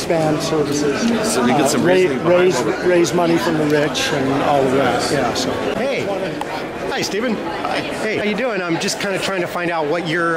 expand services. So we get some raise money from the rich and all of that. Yeah. So. Hey. Hi, Stephen. Hi. Hey, how you doing? I'm just kind of trying to find out what you're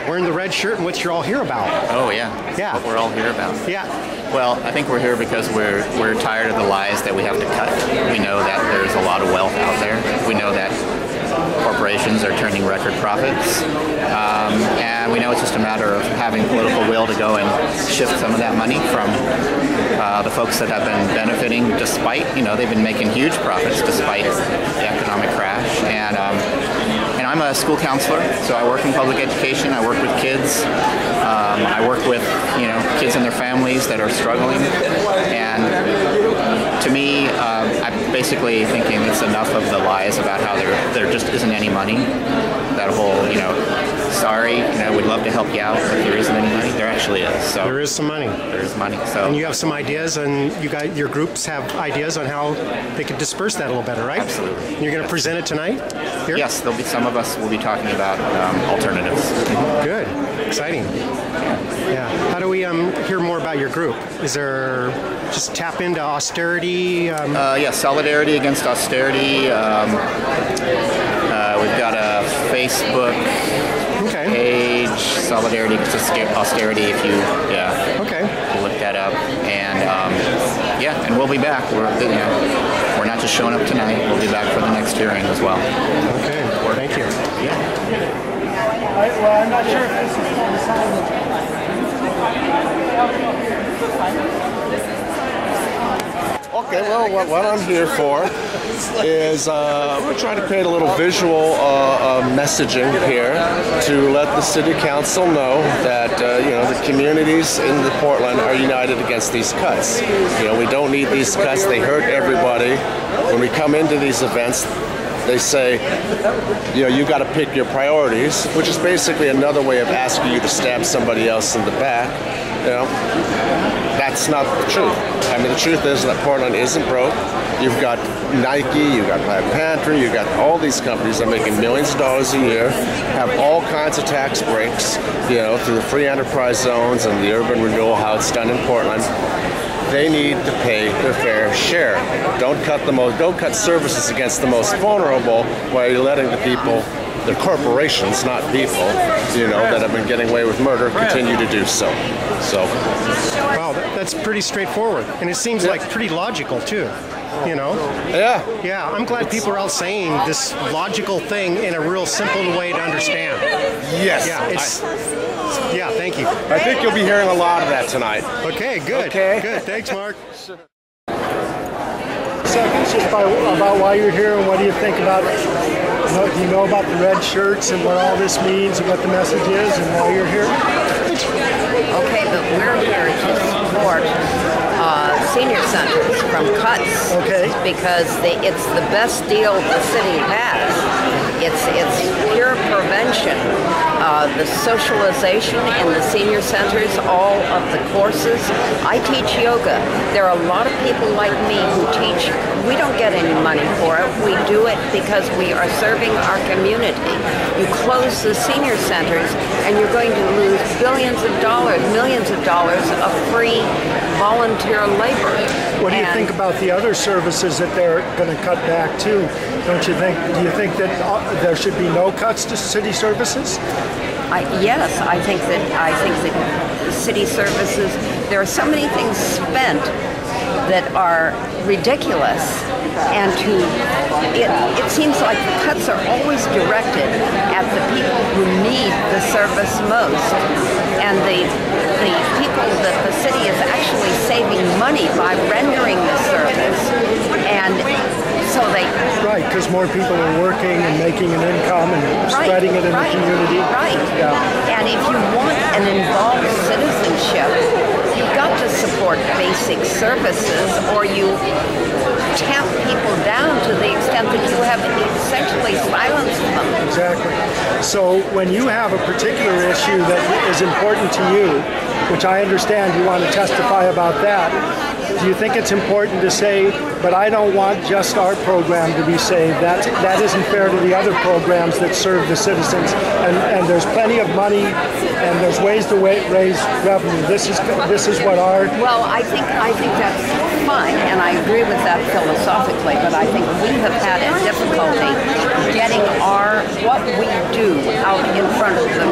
wearing the red shirt and what you're all here about. Oh yeah. Yeah. What we're all here about. Yeah. Well, I think we're here because we're tired of the lies that we have to cut. We know that there's a lot of wealth out there. We know that corporations are turning record profits, and we know it's just a matter of having political will to go and shift some of that money from the folks that have been benefiting despite, they've been making huge profits despite the economic crash. And I'm a school counselor, so I work in public education. I work with kids. I work with, kids and their families that are struggling. And to me, I'm basically thinking it's enough of the lies about how there just isn't any money. That whole, sorry, we'd love to help you out, but there isn't any money. There actually is. So there is some money. There is money. So. And you have some ideas, and your groups have ideas on how they could disperse that a little better, right? Absolutely. And you're going to present it tonight here? Yes, there'll be some of us will be talking about alternatives. Good. Exciting. Yeah. How do we hear more about your group? Is there just tap into austerity? Solidarity against austerity. We've got a Facebook page, Solidarity Against Austerity, if you look that up. And and we'll be back. We're not just showing up tonight. We'll be back for the next hearing as well. Okay, thank you. Yeah. Well, I'm not sure if this is on the side. Okay, well, what I'm here for is we're trying to create a little visual messaging here to let the city council know that the communities in the Portland are united against these cuts. We don't need these cuts. They hurt everybody. When we come into these events, they say, you got to pick your priorities, which is basically another way of asking you to stab somebody else in the back. That's not the truth. I mean, the truth is that Portland isn't broke. You've got Nike, you've got Black Panther, you've got all these companies that are making millions of dollars a year, have all kinds of tax breaks, through the free enterprise zones and the urban renewal, how it's done in Portland. They need to pay their fair share. Don't cut services against the most vulnerable while you're letting the people, the corporations, not people, that have been getting away with murder, continue to do so. Wow, that's pretty straightforward, and it seems like pretty logical too. Yeah. I'm glad people are all saying this logical thing in a real simple way to understand. Yes. Yeah, thank you. I think you'll be hearing a lot of that tonight. Okay, good. Okay. Good. Thanks, Mark. Seconds just about why you're here and what do you think about it? Do you know about the red shirts and what all this means and what the message is and why you're here? Okay, but we're here to support senior centers from cuts. Okay. Because it's the best deal the city has. It's pure prevention. The socialization in the senior centers, all of the courses. I teach yoga. There are a lot of people like me who teach. We don't get any money for it. We do it because we are serving our community. You close the senior centers and you're going to lose billions of dollars, millions of dollars of free volunteer labor. What do you think about the other services that they're going to cut back too? Do you think that there should be no cuts to city services? Yes, I think that city services, there are so many things spent that are ridiculous, and it seems like the cuts are always directed at the people who need the service most, and the people that the city is actually saving money by rendering the service, and so right, because more people are working and making an income and spreading it in the community. Right. Yeah. And if you want an involved citizenship, you've got to support basic services, or you tamp people down to the extent that you have essentially silenced them. Exactly. So when you have a particular issue that is important to you, which I understand you want to testify about that, do you think it's important to say, but I don't want just our program to be saved? That isn't fair to the other programs that serve the citizens, and there's plenty of money and there's ways to raise revenue. This is what our Well, I think that's fine, and I agree with that philosophically. But I think we have had a difficulty getting what we do out in front of the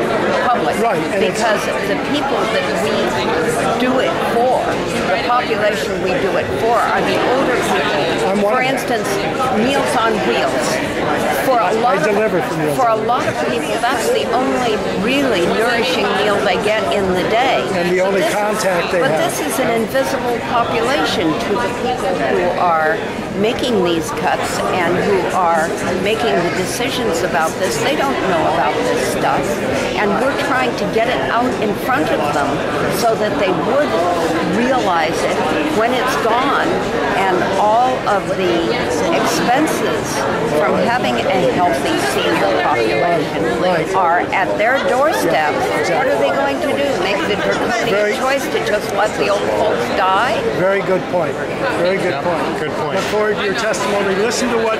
public, Right, and because the people that we do it for, the population we do it for, are the older people. For instance, Meals on Wheels. For a lot of people, that's the only really nourishing meal they get in the day. And the only contact they have. But this is an invisible population to the people who are making these cuts and who are making the decisions about this. They don't know about this stuff. And we're trying to get it out in front of them so that they would realize it when it's gone, and all of the expenses from having a healthy senior population are at their doorstep. What are they going to do? Make the draconian choice to just let the old folks die? Very good point. Very good point. Good point. Look forward to your testimony. Listen to what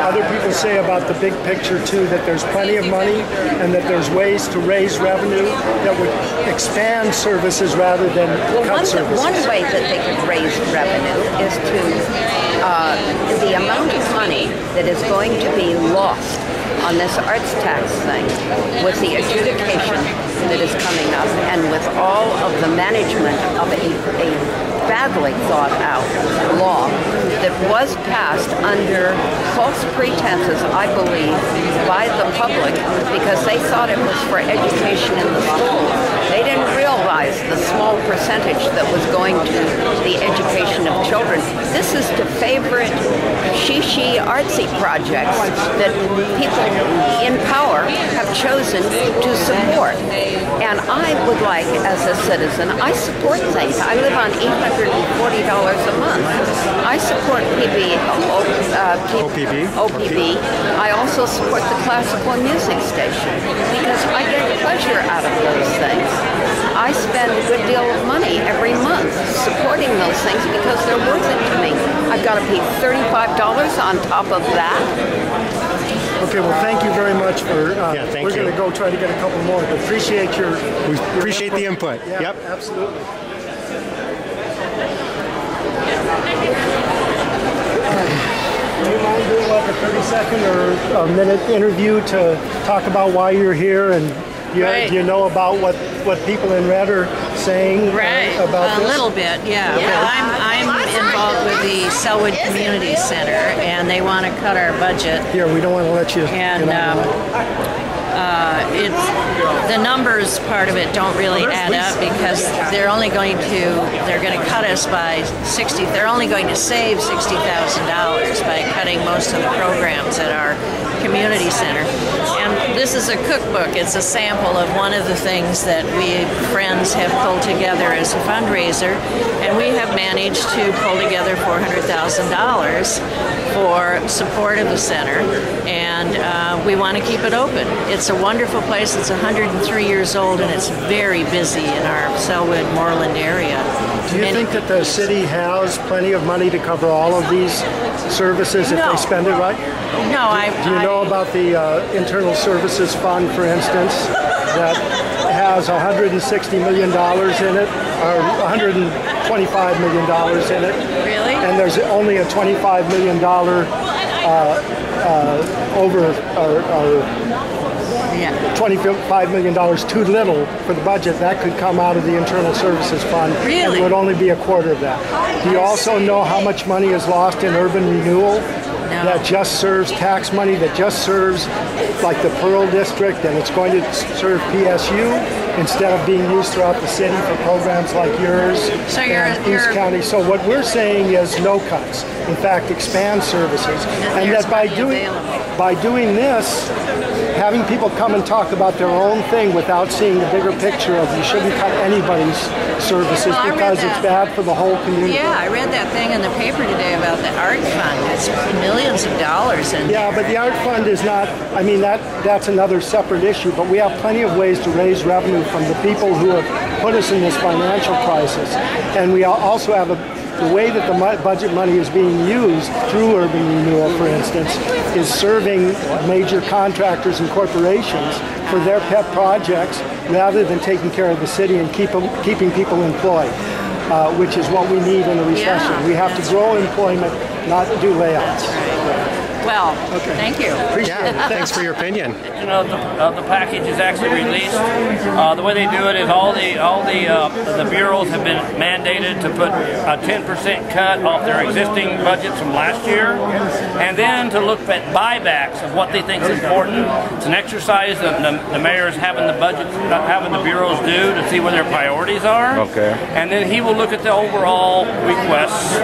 other people say about the big picture too, that there's plenty of money and that there's ways to raise revenue that would expand services rather than cut services. One way that they could raise revenue is to the amount of money that is going to be lost on this arts tax thing with the adjudication that is coming up and with all of the management of a badly thought out law that was passed under false pretenses, I believe, by the public because they thought it was for education in the school. They didn't realize the small percentage that was going to the education of children. This is to favorite she artsy projects that people in power have chosen to support. And I would like, as a citizen, I support things. I live on $840 a month. I support OPB. I also support the classical music station because I get pleasure out of those things. I spend a good deal of money every month supporting those things because they're worth it to me. I've got to pay $35 on top of that. Okay, well, thank you very much for. Thank we're you. going to go try to get a couple more, but appreciate We appreciate the input. Yeah, Yep. absolutely. Do you mind doing like a 30-second or a minute interview to talk about why you're here and you know about what people in Red are saying about this? A little bit, yeah. Well, I'm involved with the Selwood Community Center, and they want to cut our budget. Here, we don't want to let you And get on it's the numbers part of it don't really add up because they're going to cut us by 60. They're only going to save $60,000 by cutting most of the programs at our community center. And this is a cookbook. It's a sample of one of the things that we friends have pulled together as a fundraiser, and we have managed to pull together $400,000 for support of the center, and we want to keep it open. It's a wonderful place. It's 103 years old, and it's very busy in our Selwood, Moreland area. Do you think that the city has plenty of money to cover all of these services if they spend it right? No, Do you know about the Internal Services Fund, for instance, that has $160 million in it, or $125 million in it? Really? And there's only a $25 million $25 million too little for the budget. That could come out of the Internal Services Fund. Really? And it would only be a quarter of that. Do you also know how much money is lost in urban renewal? No. That just serves tax money, that just serves like the Pearl District, and it's going to serve PSU instead of being used throughout the city for programs like yours So and East County. So what we're saying is no cuts. In fact, expand services. And that by doing this, having people come and talk about their own thing without seeing the bigger picture of you shouldn't cut anybody's services because it's bad for the whole community. Yeah, I read that thing in the paper today about the art fund. It's millions of dollars in Yeah, but the art fund is not, I mean, that's another separate issue, but we have plenty of ways to raise revenue from the people who have put us in this financial crisis. And we also have the way that the budget money is being used through urban renewal, for instance, is serving major contractors and corporations for their pet projects rather than taking care of the city and keeping people employed, which is what we need in a recession. Yeah, we have to grow employment, not do layoffs. Well, thank you. Yeah, thanks for your opinion. You know, the package is actually released. The way they do it is all the bureaus have been mandated to put a 10% cut off their existing budgets from last year, and then to look at buybacks of what they think is important. It's an exercise that the mayor is having the budget, having the bureaus do to see what their priorities are. Okay. And then he will look at the overall requests,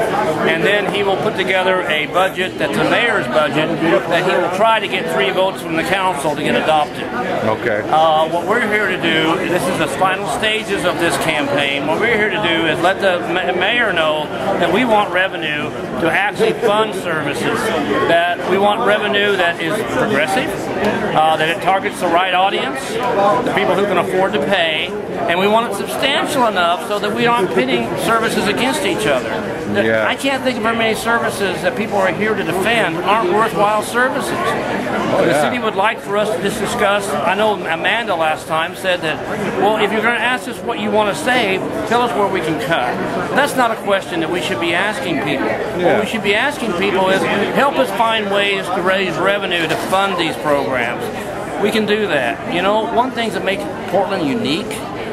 and then he will put together a budget that's the mayor's budget that he will try to get 3 votes from the council to get adopted. Okay. What we're here to do, this is the final stages of this campaign, what we're here to do is let the mayor know that we want revenue to actually fund services, that we want revenue that is progressive, that it targets the right audience, the people who can afford to pay, and we want it substantial enough so that we aren't pitting services against each other. Yeah. I can't think of very many services that people are here to defend aren't worthwhile services. The city would like for us to just discuss. I know Amanda last time said that, well, if you're going to ask us what you want to save, tell us where we can cut. That's not a question that we should be asking people. What we should be asking people is help us find ways to raise revenue to fund these programs. We can do that. You know, one thing that makes Portland unique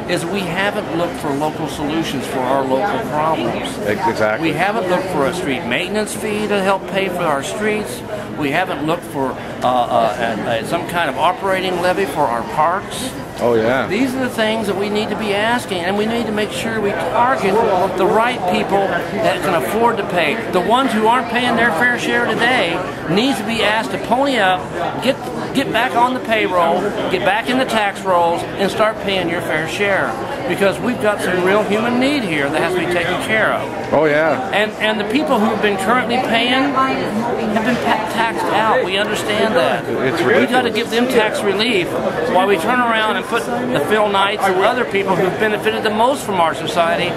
is we haven't looked for local solutions for our local problems. Exactly. We haven't looked for a street maintenance fee to help pay for our streets. We haven't looked for some kind of operating levy for our parks. Oh, yeah. These are the things that we need to be asking, and we need to make sure we target the right people that can afford to pay. The ones who aren't paying their fair share today needs to be asked to pony up, get back on the payroll, get back in the tax rolls, and start paying your fair share. Because we've got some real human need here that has to be taken care of. Oh, yeah. And the people who have been currently paying have been taxed out. We understand that. It's ridiculous. We've got to give them tax relief while we turn around and put the Phil Knights and other people who've benefited the most from our society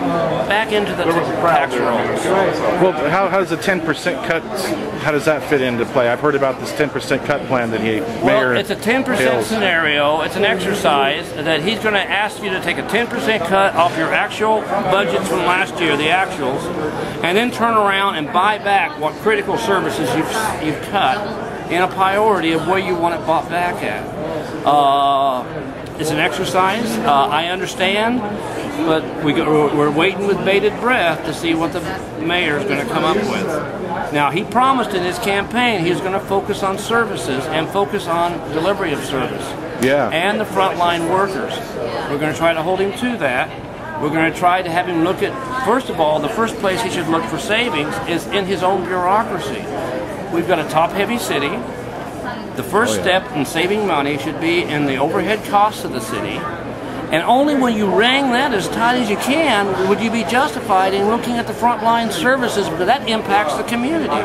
back into the tax rolls. Well, how does the 10% cut, how does that fit into play? I've heard about this 10% cut plan that Well, it's a 10% scenario. It's an exercise that he's going to ask you to take a 10% cut off your actual budgets from last year, the actuals, and then turn around and buy back what critical services you've cut in a priority of where you want it bought back at. It's an exercise. I understand, but we're waiting with bated breath to see what the mayor's going to come up with. Now, he promised in his campaign he was going to focus on services and focus on delivery of service. Yeah. And the frontline workers. We're going to try to hold him to that. We're going to try to have him look at, first of all, the first place he should look for savings is in his own bureaucracy. We've got a top-heavy city. The first step in saving money should be in the overhead costs of the city. And only when you wring that as tight as you can would you be justified in looking at the frontline services, because that impacts the community.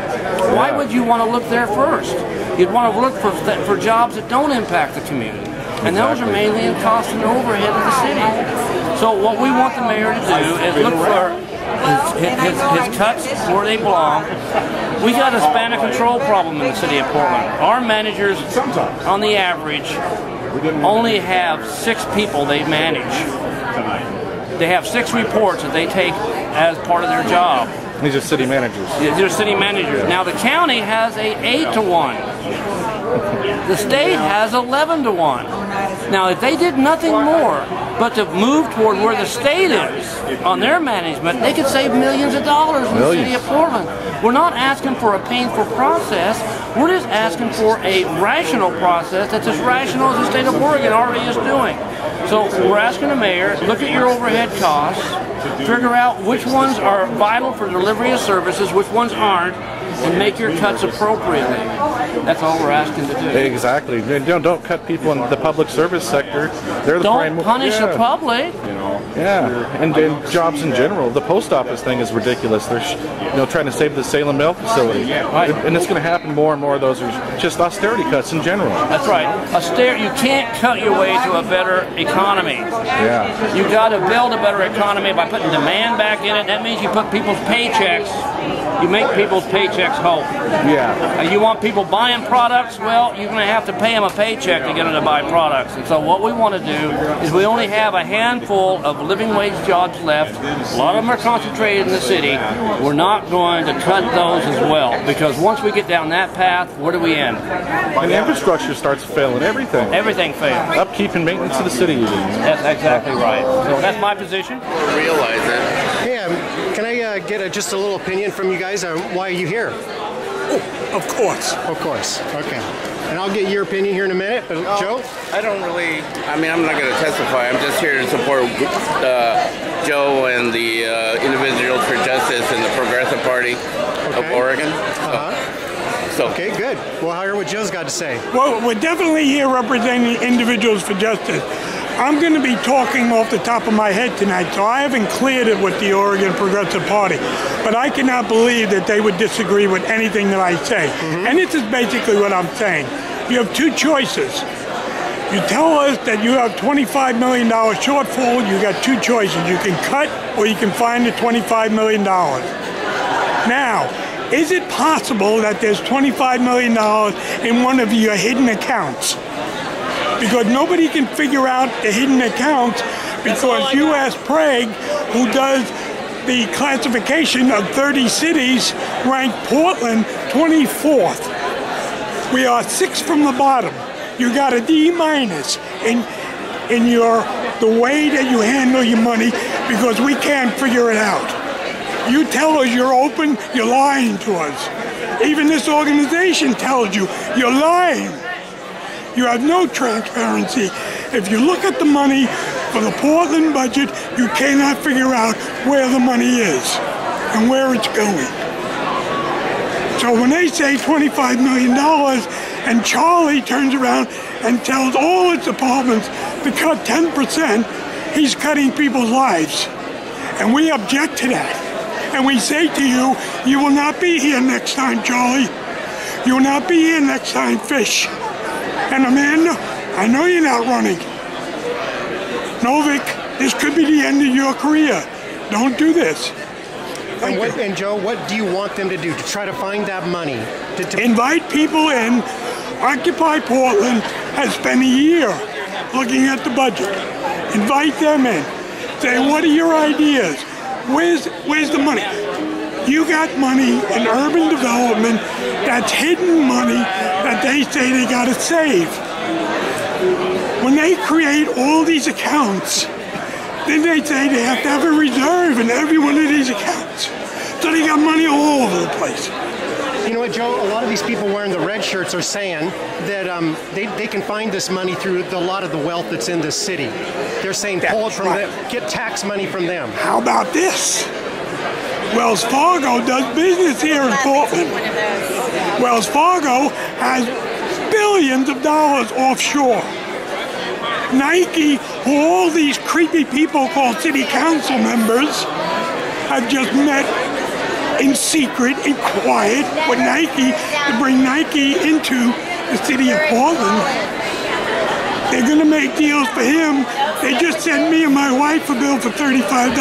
Why would you want to look there first? You'd want to look for jobs that don't impact the community. And those are mainly in cost and overhead of the city. So what we want the mayor to do is look for his cuts where they belong. We got a span of control problem in the city of Portland. Our managers, on the average, only have 6 people they manage. They have 6 reports that they take as part of their job. These are city managers. These are city managers. Now the county has a 8-to-1. The state has 11-to-1. Now if they did nothing more but to move toward where the state is on their management, they could save millions of dollars in the city of Portland. We're not asking for a painful process. We're just asking for a rational process that's as rational as the state of Oregon already is doing. So we're asking the mayor, look at your overhead costs, figure out which ones are vital for delivery of services, which ones aren't, and make your cuts appropriately. That's all we're asking to do. Exactly. Don't cut people in the public service sector. They're the Don't punish the public. Yeah, and jobs in general. The post office thing is ridiculous. They're trying to save the Salem Mill facility, and it's going to happen more and more of those are just austerity cuts in general. That's right. You can't cut your way to a better economy. Yeah. You got to build a better economy by putting demand back in it. That means you put people's paychecks. You make people's paychecks whole. Yeah. You want people buying products? Well, you're going to have to pay them a paycheck to get them to buy products. And so what we want to do is we only have a handful of living wage jobs left. A lot of them are concentrated in the city. We're not going to cut those as well, because once we get down that path, where do we end? And infrastructure starts failing. Everything. Everything fails. Upkeep and maintenance of the city. That's exactly right. So that's my position. Realize it. Hey, can I get just a little opinion from you guys on why are you here? Of course. Of course. Okay. And I'll get your opinion here in a minute. But Joe? I don't really, I'm not going to testify. I'm just here to support Joe and the Individuals for Justice and the Progressive Party of Oregon. Okay, good. Well, I'll hear what Joe's got to say. Well, we're definitely here representing Individuals for Justice. I'm going to be talking off the top of my head tonight, so I haven't cleared it with the Oregon Progressive Party. But I cannot believe that they would disagree with anything that I say. And this is basically what I'm saying. You have two choices. You tell us that you have $25 million shortfall, you got two choices. You can cut or you can find the $25 million. Now, is it possible that there's $25 million in one of your hidden accounts? Because nobody can figure out the hidden accounts, because you asked Prague, who does the classification of 30 cities, ranked Portland 24th. We are 6 from the bottom. You got a D- in the way that you handle your money, because we can't figure it out. You tell us you're open, you're lying to us. Even this organization tells you you're lying. You have no transparency. If you look at the money for the Portland budget, you cannot figure out where the money is and where it's going. So when they say $25 million and Charlie turns around and tells all its departments to cut 10%, he's cutting people's lives. And we object to that. And we say to you, you will not be here next time, Charlie. You will not be here next time, Fish. And Amanda, I know you're not running. Novik, this could be the end of your career. Don't do this. And Joe, what do you want them to do to try to find that money? To invite people in. Occupy Portland has spent a year looking at the budget. Invite them in. Say, what are your ideas? Where's the money? You got money in urban development that's hidden money that they say they got to save. When they create all these accounts, then they say they have to have a reserve in every one of these accounts. So they got money all over the place. You know what, Joe? A lot of these people wearing the red shirts are saying that they can find this money through a lot of the wealth that's in this city. They're saying pull it from them, get tax money from them. How about this? Wells Fargo does business here in Portland. Wells Fargo has billions of dollars offshore. Nike, who all these creepy people called city council members, have just met in secret and quiet with Nike to bring Nike into the city of Portland. They're going to make deals for him. They just sent me and my wife a bill for $35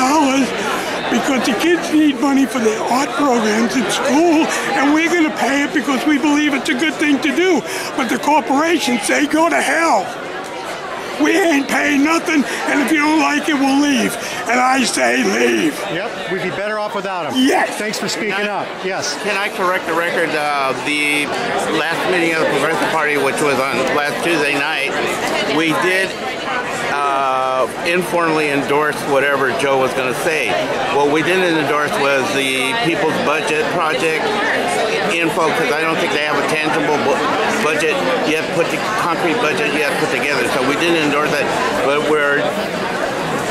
because the kids need money for their art programs at school, and we're going to pay it because we believe it's a good thing to do. But the corporations say, go to hell. We ain't paying nothing, and if you don't like it, we'll leave. And I say leave. Yep, we'd be better off without them. Yes. Thanks for speaking up. Yes. Can I correct the record? The last meeting of the Progressive Party, which was on last Tuesday night, we did informally endorse whatever Joe was going to say. What we didn't endorse was the People's Budget Project info, because I don't think they have a tangible budget yet, concrete budget yet put together. So we didn't endorse that, but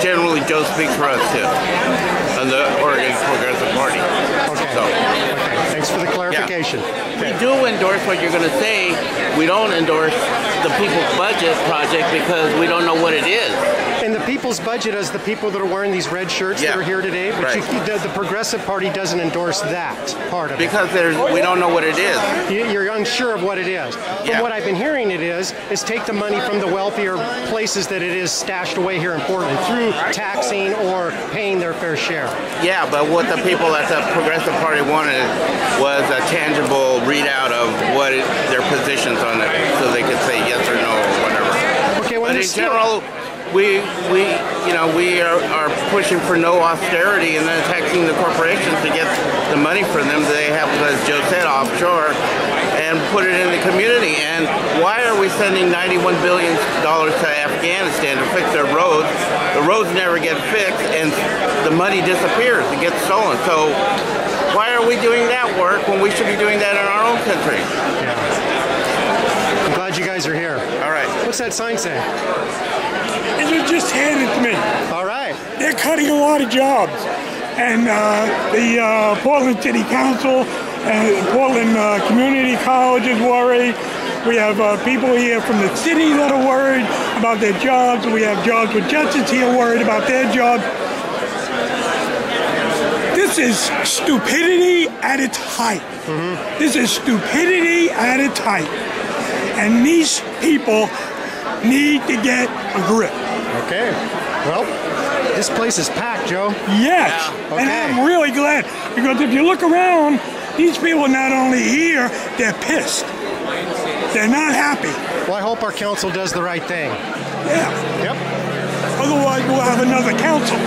generally Joe speaks for us too, on the Oregon Progressive Party. Okay. So. Okay. Thanks for the clarification. We do endorse what you're going to say. We don't endorse the People's Budget project because we don't know what it is. And the people's budget is the people that are wearing these red shirts that are here today, but the Progressive Party doesn't endorse that part of it. Because we don't know what it is. You're unsure of what it is. From what I've been hearing it is take the money from the wealthier places that it is stashed away here in Portland through taxing or paying their fair share. Yeah, but what the people at the Progressive Party wanted was a tangible readout of what their positions on it, so they could say yes or no or whatever. Okay, well, but in general, we are pushing for no austerity and then taxing the corporations to get the money for them that they have, as Joe said, offshore, and put it in the community. And why are we sending $91 billion to Afghanistan to fix their roads? The roads never get fixed, and the money disappears. It gets stolen. So why are we doing that work when we should be doing that in our own country? I'm glad you guys are here. All right. What's that sign say? It was just handed to me. All right. They're cutting a lot of jobs. And the Portland City Council and Portland Community College is worried. We have people here from the city that are worried about their jobs. We have Jobs with Justice here worried about their jobs. This is stupidity at its height. This is stupidity at its height. And these people need to get a grip. Okay. Well, this place is packed, Joe. Yes. Yeah. And Okay. I'm really glad, because if you look around, these people are not only here, they're pissed. They're not happy. Well, I hope our council does the right thing. Yeah. Yep. Otherwise, we'll have another council.